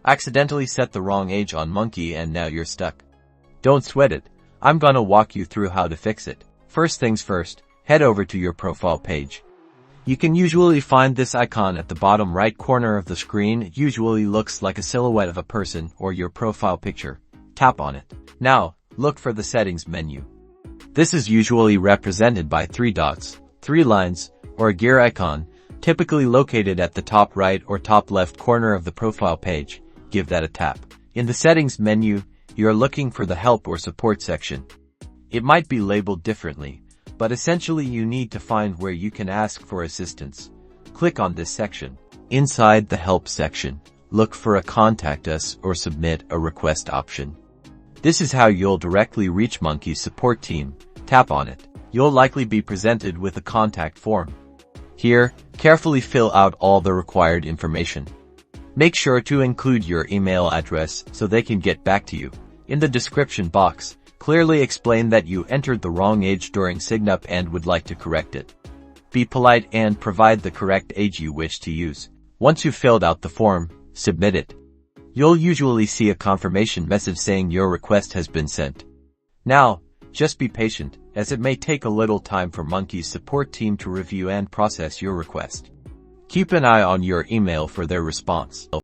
Accidentally set the wrong age on Monkey and now you're stuck. Don't sweat it. I'm gonna walk you through how to fix it. First things first, head over to your profile page. You can usually find this icon at the bottom right corner of the screen. It usually looks like a silhouette of a person or your profile picture. Tap on it. Now, look for the settings menu. This is usually represented by 3 dots, 3 lines, or a gear icon, typically located at the top right or top left corner of the profile page. Give that a tap. In the settings menu, you're looking for the help or support section. It might be labeled differently, but essentially you need to find where you can ask for assistance. Click on this section. Inside the help section, look for a contact us or submit a request option. This is how you'll directly reach Monkey's support team. Tap on it. You'll likely be presented with a contact form. Here, carefully fill out all the required information. Make sure to include your email address so they can get back to you. In the description box, clearly explain that you entered the wrong age during sign-up and would like to correct it. Be polite and provide the correct age you wish to use. Once you've filled out the form, submit it. You'll usually see a confirmation message saying your request has been sent. Now, just be patient, as it may take a little time for Monkey's support team to review and process your request. Keep an eye on your email for their response.